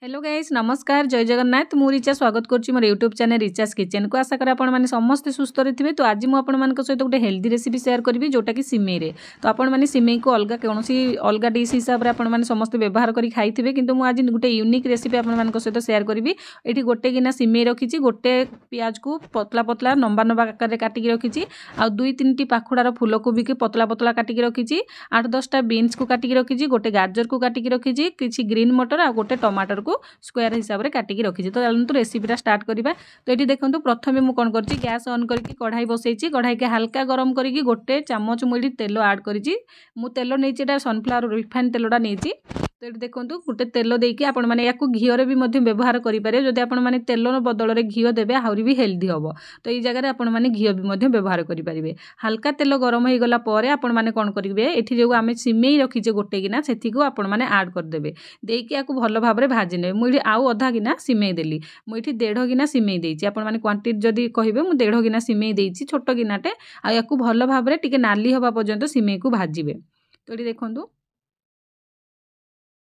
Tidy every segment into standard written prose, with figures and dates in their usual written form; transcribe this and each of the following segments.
Hello guys नमस्कार जय जगन्नाथ मु रिचा स्वागत करुच्ची मोर यूट्यूब चैनल रिचास किचन को आशा करें आपण मैंने समस्ते सुस्थ रही तो आज मुझे आपण सहित गोटे हेल्दी रेसिपी शेयर करी जोटा कि सिमेई रे तो आपण मैंने सिमेई को अलग कौन अलग डिश हिसाब से आपण मैंने समस्त व्यवहार कर खाई कि आज गोटे यूनिक रेसिपी आपण सहित शेयर करी ये गोटे गिना सिमेई रखी गोटे पियाज को पतला पतला लंबा लंबा आकार में काटिकी रखी आ दुई तीन पाखुड़ार फूलकोबी की पतला पतला काटिकी रखी 8-10टा बीन्स को काटिकी रखी गोटे गाजर को काटिकी रखी किसी ग्रीन मटर आ गोटे टमाटर को स्क्वायर हिसाब से काटिकी रखी तो चलते रेसिपीटा स्टार्ट करवा तो ये देखो प्रथम मुझे कौन कर गैस ऑन करके कढ़ाई बसई कढ़ाई के हल्का गरम करके गोटे चामच मुझे तेल ऐड करी तेल नहीं सनफ्लावर रिफाइन तेलटा नहीं तो ये देखो गोटे तेल देकी आपण मैंने या घीरे भी व्यवहार करेंगे जदि आपण मैंने तेल बदल में घी देवे आहरी भी हेल्दी हम तो ये जगह आपण मैंने घी भी व्यवहार करेंगे हल्का तेल गरम हो गला आपण मैंने कौन करेंगे ये जो आम सिमेई रखीचे गोटे गिना से आपण मैंने ऐड करदे देकी या भल भाव में भाजी ने मुझे आउ अधा गिना सिमेई देली मुझे 1.5 गिना सिमेई देती आपण मैंने क्वांटिटी जदि कहे मुझे 1.5 गिना सिमेई देती छोट गिनाटे आ भल भाव में टिके नाली हवा पर्यंत सिमेई को भाजिबे तो ये देखो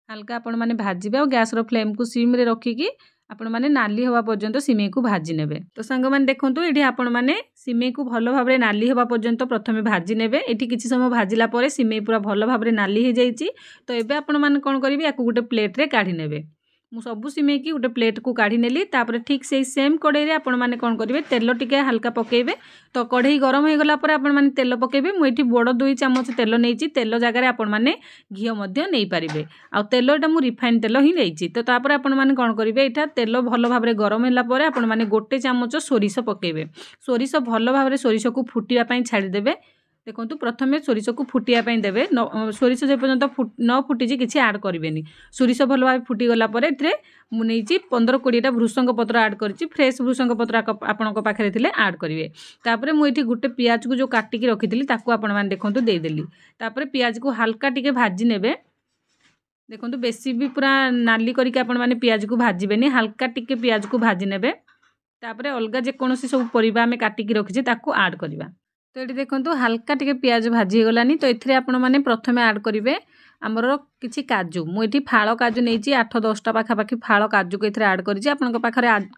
हल्का आपण मैंने भाजिबे और गैस रो फ्लेम को सिम रे रखिकी आपण मैंने नाली हवा पर्यंत सिमेई को भाजी नेबे तो सांग मैंने देखंतु एठी आपण मैंने सिमेई को भल भाव में नाली हवा पर्यंत प्रथमे भाजी नेबे एठी किछि समय भाजिला परे सिमेई पूरा भल भाव में नाली हो जाइछि तो एबे आपण मैंने कोन करिवे याकु गोटे प्लेट रे काढी नेबे मु सबू सिमेई की गोटे प्लेट को काढ़ी नेली तापर ठीक से सेम कड़ाई आपण मैंने कौन करेंगे तेल टिके हल्का पकेबे तो कढ़ई गरम हो गला आपण मैंने तेल पकेबे मुझे बड़ 2 चामच तेल नहीं तेल जगह आपण मैंने घी नहीं पारे आ तेलटा मु रिफाइन तेल ही नहीं तो तापर आपण मैंने कौन करेंगे यहाँ तेल भल भाव में गरम है आपण मैंने गोटे चामच सोरिष पकेबे सोरिष भल भाव में सोरिष को फुटापी छाड़देवे देखो प्रथम सोरिष को फुटापी देवे सोरिष जे पर्यंत न फुटी किसी आड करेंगे सोरिष भल भाव फुटीगला मुझे 15-20टा भृषंग पत्र आड करी फ्रेश भृषंग पत्र आपण पाखे थे आड करेंगे तापर मुझे गोटे पियाज को जो काटिकी रखी आपण मैंने देखो देदेली तापर पियाज को हल्का टिके भाजी नेबे देखो बेसी भी पूरा नाली करके आपण मैंने पियाज को भाजबेनी हल्का टिके पियाज को भाजी नेबे तापर अलग जेकोसी सब परिबा आमे काटिकी रखीचे ताकू आड करवा तो ये देखो हल्का टिके पियाज भाजी गलानी तो ये आपण मैंने प्रथमे आड करेंगे आमर किसी काजू मुझे फाड़ काजू नहीं 8-10टा पाखापाखि फाड़ काजू को ये आड कर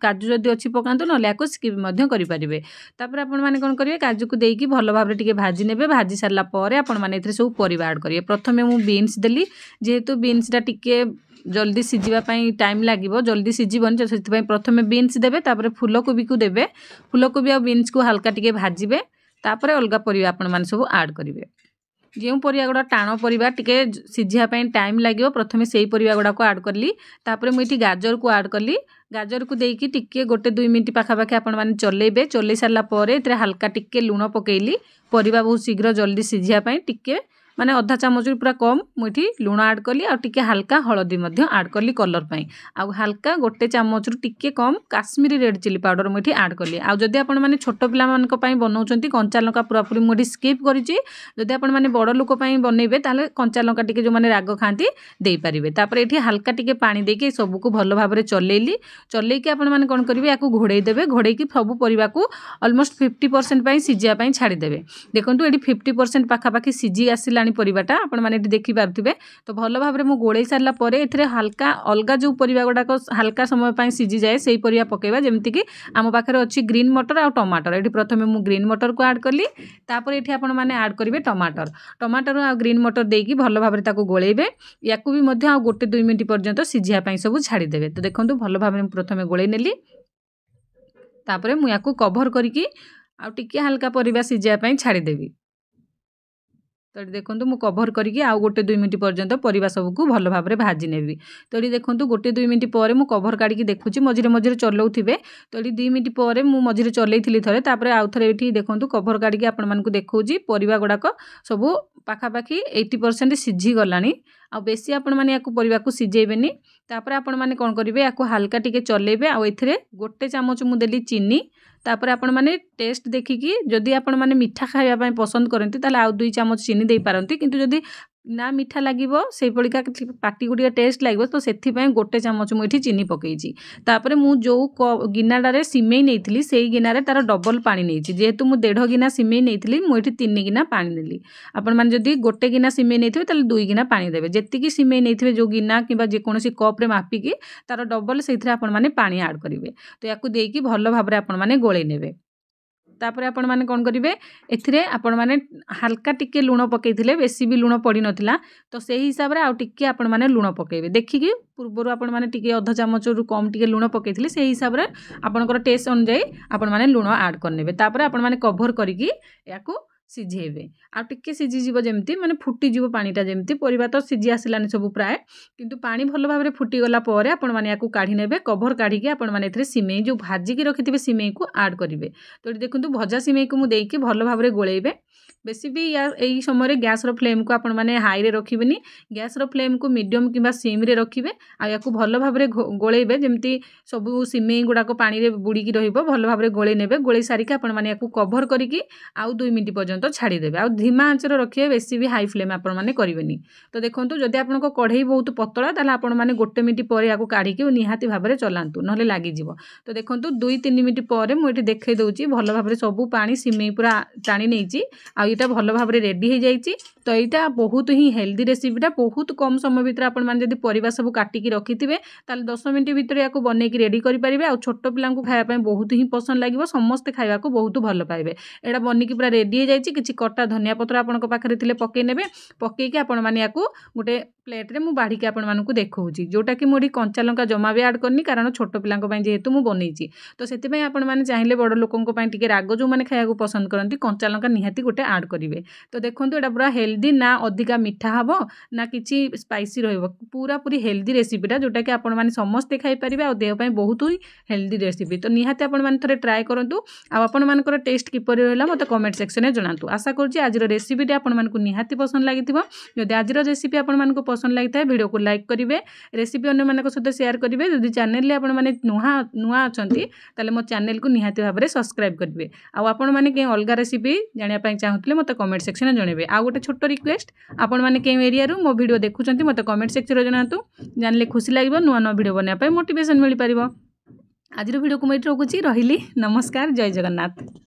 काजू जदि अच्छी पकातु ना स्किप करेंगे तापर आपण मैंने कौन करेंगे काजू को देकी भल भाव में भाजी ने भाजी सारापर आपण मैंने सब परिवा आड करेंगे प्रथमे मुझे बीन्स देली जेहेतु बीन्सटा टिके जल्दी सीझापी टाइम लगे जल्दी सीझबनी तो से प्रथमे बीन्स देवे तापर फूलकोबी को देवे फूलकोबी और बीन्स को हल्का टिके भाजबे तापर अलग परिवा आपण मैंने सब आड करेंगे जो परिया गुड़ा टाण परिवा टिके सीझापी टाइम लगे प्रथमे से ही परिवा गुड़ा को आड कली तापर मुझे गाजर को आड कली गाजर को देकी टिके गोटे 2 मिनट पाखापाखि आपण मैंने चलेबे चलई सारापर ये हल्का टिके लुण पकेली परिवा बहुत शीघ्र जल्दी सीझापी टिके माने अधा चामच पूरा कम मुठी लुण आड कली आ टिके हल्का हलदी आड कली कलर पाई आ हल्का गोटे चामच टिके कम काश्मीरी रेड चिली पाउडर मुठी आड कली आ जदि आपण माने छोट पिला मानक पई बनाउछंती कंचा लंका पूरापूरी मुठी स्किप करिछि जदि आपण माने बड़ लोक पई बनेबे ताले कंचा लंका टिके जो माने राग खांती देई परिबे तापर एठी हल्का टिके पानी देके सब को भलो भाबरे चलेली चलेकी आपण माने कोन करिवे याकू घोड़े देबे घोड़े की सब परिवा को ऑलमोस्ट 50% पई सिजिया पई छाड़ी देबे देखंतु एठी 50% पाखापाखि सिजी आसिला परिवाटा आपण माने देखि पारथिबे तो भल भाव में गोड़े सारा पर एथिरे हल्का अलग जो परिवा गुड़ाक हल्का समय पाई सिझी जाए से परिवा पकेबा जेमति कि आम पाखे अच्छी ग्रीन मटर आ टमाटर एठी प्रथमे मु ग्रीन मटर को ऐड करली तापर एठी आपण माने ऐड करिवे टमाटर आ ग्रीन मटर देकी भल भाव में ताको गोळेबे याकू भी मध्य आ गोटे 2 मिनिट पर्यंत सिझिया पई सब छाड़ी देबे तो देखंतु भल भाव में प्रथमे गोळेई नेली तापर मु याकू कवर करके आ टिके हल्का परिवा सिझिया पई छाड़ी देबी तो ये देखो मुझे कवर करके आउ गोटे 2 मिनट पर्यंत परिवा सबको भल भाव में भाजी नेबी तो ये देखो गोटे 2 मिनट पर मुझे कवर काढ़ी देखुची मझे मझे चलाऊे तो ये 2 मिनट पर मुझे चलई थे तापर आउ थे ये देखो कवर काढ़ी आपण मानक देखौची परिवा गुड़ाक सब पाखापाखि 80% सीझी गलानी आ बेसी आपण माने याकू परिवा को सीझेबेनी तापर आपण माने कोन करिवे याकू हल्का टिके चलेबे आ एथिरे गोटे चामच मु देली चीनी तापर आपण माने टेस्ट देखिकी जदि आपण माने मीठा खाइबा पई पसंद करंती ताले आउ 2 चामच चीनी दे पारंती किंतु जदि ना मीठा लगे से पाटी गुड़िया टेस्ट लगे तो से गोटे चामच मुझे चीनी पकईची तापर मु जो गिनाटारे सिमेई नहीं से गिनारे तार डबल पानी नहीं जेहेतु मु 1.5 गिना सिमेई नहीं मुझे 3 गिना पानी नेली आपण मैंने जदि गोटे गिना सिमेई नहीं थे 2 गिना पानी देवे जेतिकी सिमेई नहीं थे जो गिना कि जेकोसी कप्रे मापिकी तार डबल से आपने पानी आड करेंगे तो या देकी भल भाव में आपण मैंने गोले नेबे तापर आपण मैंने कौन करेंगे एथिरे आपण मैंने हल्का टिके लुण पकईथिले बेसी भी लुण पड़ी नथिला तो से हिसाब रे आउ टिके आपण मैंने लुण पकेबे देखिकी पूर्वर आपण मैंने टिके अधा चामच रु कम टिके लुण पकईथिले से हिसाब रे आपनकर टेस्ट अनुसार आपण मैंने लुण ऐड करनेबे तापर आपण मैंने कवर करिकी याकू सिझेबे आ टिके सिझीजिव जमती माने फुटीजिव पानीटा जमती परिबा तो सिझी आसिलानी सब प्राय किंतु पानी भल भाव में फुटीगला पर आपण मैंने याकू काढ़ी नेबे कवर काढ़ी आपण मैंने एथिरे सिमेई जो भाजिकी रखिथिबे सिमेई को ऐड करिवे तो देखंतु भजा सिमेई को मु देकी भल भाव में गोलेइबे बेसी भी या यही समय गैस रो फ्लेम को आपण मैंने हाई रे रखिबेनी गैस रो फ्लेम को मीडियम किंबा सिम रे रखिबे आ याकू भल भाव में गोलेइबे जेमती सब सिमेई गुड़ाक पानी रे बुड़ीकी रहिबो भल भाव में गोले नेबे गोले सारिके आपण मैंने याकू कवर करिकी आउ 2 मिनिट पर्यंत छाड़ी देबे आ धीमा आंच रे रखिबे बेसी भी हाई फ्लेम आपण मैंने करिवेनी तो देखंतु जदि आपनको कढ़ई बहुत पतला ताले आपण मैंने 1 मिनिट पर याकू काढ़ीकी निहाती भाव में चलांतु नहले लागि जिवो तो देखंतु 2-3 मिनिट पर मु एठी देखै दउची भल भाव में सब पानी सिमेई पूरा टाणी नैची आ एटा भल भाव में रेडी हो जाइए तो यहाँ बहुत ही हेल्दी रेसिपीटा बहुत कम समय भितर आपण मैंने जब परिवा सब काटिकी रखिथे ताले 10 मिनिट भितर या बनईकी रेडी करेंगे आ छोट पिला खायापी बहुत ही पसंद लगे समस्ते खाया बहुत भल पाइबे एटा बनिकी पूरा रेडी हो जाइए किसी कटा धनिया पत्र आपण पाखे थे पकई ने पकईकी आपण मैंने या गोटे प्लेट्रे मुझे बाढ़ी आपण मानक देखी जोटा कि मुझे कंचा लंका जमा भी ऐड करनी कारण छोट पिला जेहेतु मुझे बनईची तो से आपण मैंने चाहिए बड़ लोकों राग जो मैंने खाया पसंद करती कंचा लंका निहाती गोटे ऐड करेंगे तो देखो यहाँ पूरा हेल्दी ना अधिका मीठा हम ना कि स्पाइसी पूरा पूरी हेल्दी रेसिपीटा जोटा कि आपण मैंने समस्ते खाईपारे आ देहपाई बहुत ही हेल्दी रेसिपी तो निहाती आपण मैंने थे ट्राए करूँ आपर टेस्ट किपर रहा मत कमेंट सेक्शन में जनातु आशा करुँच आज रेसिपी आपण मानक निहाती पसंद लगी जदि आज रेसिपी आपण मानक पसंद लगी था वीडियो को लाइक करेंगे रेसिपी अन्य मान सहित शेयर करेंगे जदि चैनल आपण मैंने नुआ अच्छा ताले मो चैनल को निहाती भाव में सब्सक्राइब करेंगे आपण मैंने कहीं अलग रेसिपी जानापी चाहूले मत कमेंट सेक्शन में जनइबे आ गोटे छोट रिक्वेस्ट आपण मैंने कहीं एरिया मो वीडियो देखुं मत कमेंट सेक्शन में जनातु जानले खुशी लगे नुआ नुआ वीडियो बनाया मोटिवेशन मिल पार आज वीडियो को मैं रखुची रही नमस्कार जय जगन्नाथ।